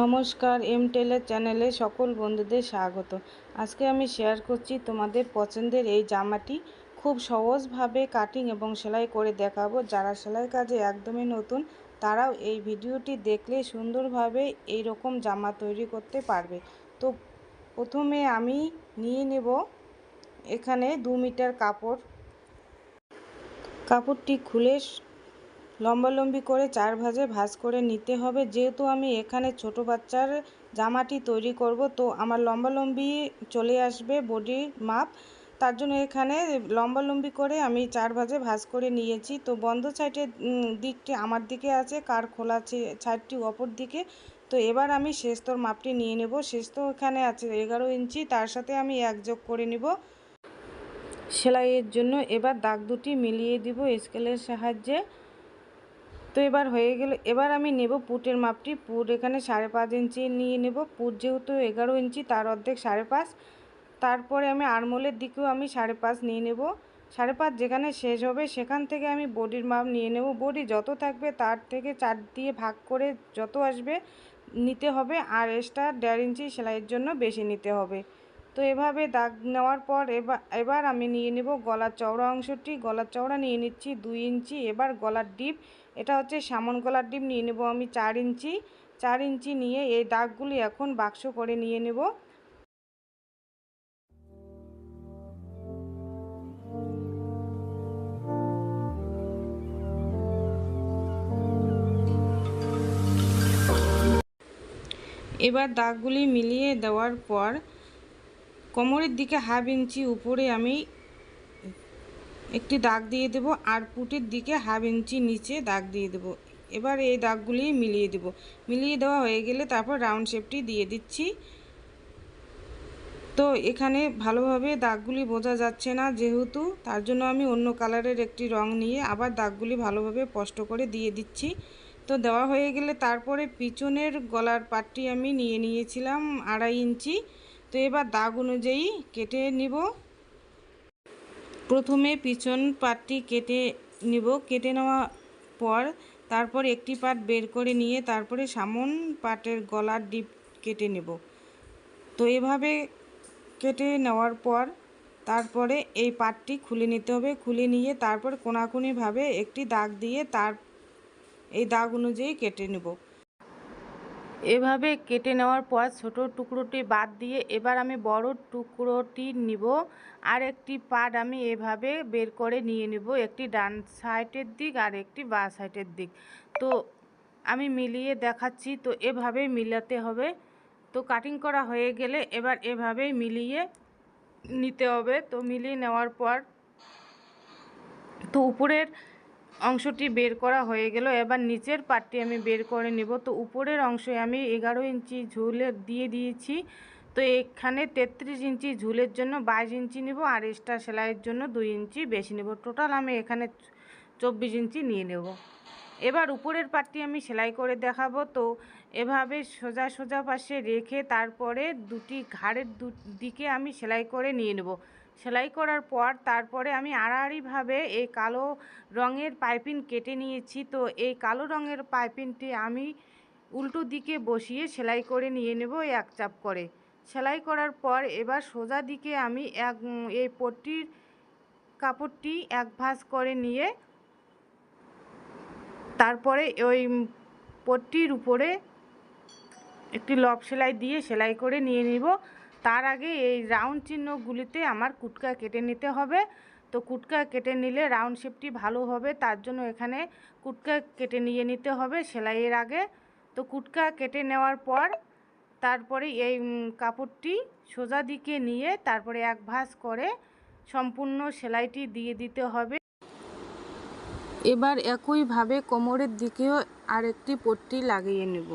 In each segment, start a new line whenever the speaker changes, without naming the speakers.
নমস্কার, এম টেলের চ্যানেলে সকল বন্ধুদের স্বাগত। আজকে আমি শেয়ার করছি তোমাদের পছন্দের এই জামাটি খুব সহজভাবে কাটিং এবং সেলাই করে দেখাবো। যারা সেলাই কাজে একদমই নতুন তারাও এই ভিডিওটি দেখলে সুন্দরভাবে এই রকম জামা তৈরি করতে পারবে। তো প্রথমে আমি নিয়ে নেব এখানে 2 মিটার কাপড়টি খুলে লম্বালম্বি করে 4 ভাঁজে ভাঁজ করে নিতে হবে। যেহেতু আমি এখানে ছোট বাচ্চার জামাটি তৈরি করব, তো আমার লম্বালম্বি চলে আসবে বডির মাপ। তার জন্য এখানে লম্বালম্বি করে আমি 4 ভাঁজে ভাঁজ করে নিয়েছি। তো বন্ধ সাইডের দিকটি আমার দিকে আছে, কার খোলা সাইডটি অপর দিকে। তো এবার আমি শেষতর মাপটি নিয়ে নেব। শেষতর এখানে আছে 11 ইঞ্চি, তার সাথে আমি 1 যোগ করে নিব সেলাইয়ের জন্য। এবার দাগ দুটি মিলিয়ে দিব স্কেলের সাহায্যে। তো এবার হয়ে গেলে এবার আমি নেব পুটের মাপটি। পুট এখানে 5.5 ইঞ্চি নিয়ে নেব। পুট যেহেতু 11 ইঞ্চি, তার অর্ধেক 5.5। তারপরে আমি আরমোলের দিকেও আমি 5.5 নিয়ে নেব। 5.5 যেখানে শেষ হবে সেখান থেকে আমি বডির মাপ নিয়ে নেব। বডি যত থাকবে তার থেকে 4 দিয়ে ভাগ করে যত আসবে নিতে হবে, আর এক্সট্রা 1.5 ইঞ্চি সেলাইয়ের জন্য বেশি নিতে হবে। তো এভাবে দাগ নেওয়ার পর এবার আমি নিয়ে নেব গলার চওড়া অংশটি। গলার চওড়া নিয়ে নিচ্ছি 2 ইঞ্চি। এবার গলার ডিপ, এটা হচ্ছে সামন গলার ডিপ, নিয়ে নেব আমি 4 ইঞ্চি। 4 ইঞ্চি নিয়ে এই দাগগুলি এখন বাক্স করে নিয়ে নেব। এবার দাগগুলি মিলিয়ে দেওয়ার পর কোমরের দিকে 1/2 ইঞ্চি উপরে আমি একটি দাগ দিয়ে দেব, আর পুটের দিকে 1/2 ইঞ্চি নিচে দাগ দিয়ে দেব। এবার এই দাগগুলি মিলিয়ে দেব। মিলিয়ে দেওয়া হয়ে গেলে তারপর রাউন্ড শেপটি দিয়ে দিচ্ছি। তো এখানে ভালোভাবে দাগগুলি বোঝা যাচ্ছে না যেহেতু, তার জন্য আমি অন্য কালারের একটি রং নিয়ে আবার দাগগুলি ভালোভাবে স্পষ্ট করে দিয়ে দিচ্ছি। তো দেওয়া হয়ে গেলে তারপরে পিছনের গলার পাটটি আমি নিয়ে নিয়েছিলাম 2.5 ইঞ্চি। তো এবার দাগ অনুযায়ী কেটে নিব। প্রথমে পিছন পাটটি কেটে নিব। কেটে নেওয়ার পর তারপর একটি পাট বের করে নিয়ে তারপরে সামন পাটের গলার ডিপ কেটে নেব। তো এভাবে কেটে নেওয়ার পর তারপরে এই পাটটি খুলে নিতে হবে। খুলে নিয়ে তারপর কোনাকুনিভাবে একটি দাগ দিয়ে তার এই দাগ অনুযায়ী কেটে নেব। এভাবে কেটে নেওয়ার পর ছোট টুকরোটি বাদ দিয়ে এবার আমি বড় টুকরোটি নিব। আর একটি পাট আমি এভাবে বের করে নিয়ে নেব, একটি ডান সাইডের দিক আর একটি বাঁ সাইডের দিক। তো আমি মিলিয়ে দেখাচ্ছি। তো এভাবেই মিলাতে হবে। তো কাটিং করা হয়ে গেলে এবার এভাবেই মিলিয়ে নিতে হবে। তো মিলিয়ে নেওয়ার পর তো উপরের অংশটি বের করা হয়ে গেল। এবার নিচের পাটটি আমি বের করে নেব। তো উপরের অংশে আমি 11 ইঞ্চি ঝুলে দিয়ে দিয়েছি। তো এখানে 33 ইঞ্চি ঝুলের জন্য 22 ইঞ্চি নেব, আর এক্সট্রা সেলাইয়ের জন্য 2 ইঞ্চি বেশি নেব। টোটাল আমি এখানে 24 ইঞ্চি নিয়ে নেব। এবার উপরের পাটটি আমি সেলাই করে দেখাবো। তো এভাবে সোজা সোজা পাশে রেখে তারপরে দুটি ঘাড়ের দিকে আমি সেলাই করে নিয়ে নেব। সেলাই করার পর তারপরে আমি আড়াআড়িভাবে এই কালো রঙের পাইপিং কেটে নিয়েছি। তো এই কালো রঙের পাইপিংটি আমি উল্টো দিকে বসিয়ে সেলাই করে নিয়ে নেব এক চাপ করে। সেলাই করার পর এবার সোজা দিকে আমি এই পট্টির কাপড়টি এক ভাঁজ করে নিয়ে তারপরে ওই পট্টির উপরে একটি লব সেলাই দিয়ে সেলাই করে নিয়ে নিব। তার আগে এই রাউন্ড চিহ্নগুলিতে আমার কুটকা কেটে নিতে হবে। তো কুটকা কেটে নিলে রাউন্ড শেপটি ভালো হবে, তার জন্য এখানে কুটকা কেটে নিয়ে নিতে হবে সেলাইয়ের আগে। তো কুটকা কেটে নেওয়ার পর তারপরে এই কাপড়টি সোজা দিকে নিয়ে তারপরে এক ভাঁজ করে সম্পূর্ণ সেলাইটি দিয়ে দিতে হবে। এবার একইভাবে কোমরের দিকেও আরেকটি পট্টি লাগিয়ে নেব।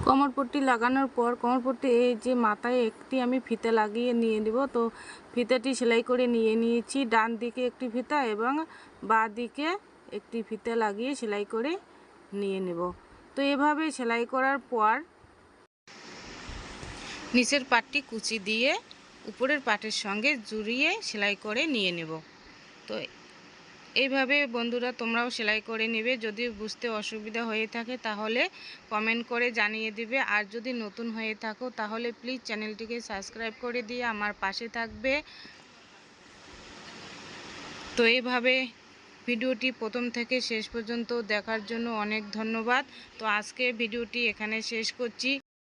কোমরপট্টি লাগানোর পর কোমরপট্টি এই যে মাথায় একটি আমি ফিতা লাগিয়ে নিয়ে নেব। তো ফিতাটি সেলাই করে নিয়ে নিয়েছি। ডান দিকে একটি ফিতা এবং বাঁ দিকে একটি ফিতা লাগিয়ে সেলাই করে নিয়ে নেব। তো এভাবে সেলাই করার পর নিচের পাটটি কুচি দিয়ে উপরের পাটের সঙ্গে জুড়িয়ে সেলাই করে নিয়ে নেব। তো এইভাবে বন্ধুরা তোমরাও সেলাই করে নেবে। যদি বুঝতে অসুবিধা হয়ে থাকে তাহলে কমেন্ট করে জানিয়ে দিবে। আর যদি নতুন হয়ে থাকো তাহলে প্লিজ চ্যানেলটিকে সাবস্ক্রাইব করে দিয়ে আমার পাশে থাকবে। তো এইভাবে ভিডিওটি প্রথম থেকে শেষ পর্যন্ত দেখার জন্য অনেক ধন্যবাদ। তো আজকে ভিডিওটি এখানে শেষ করছি।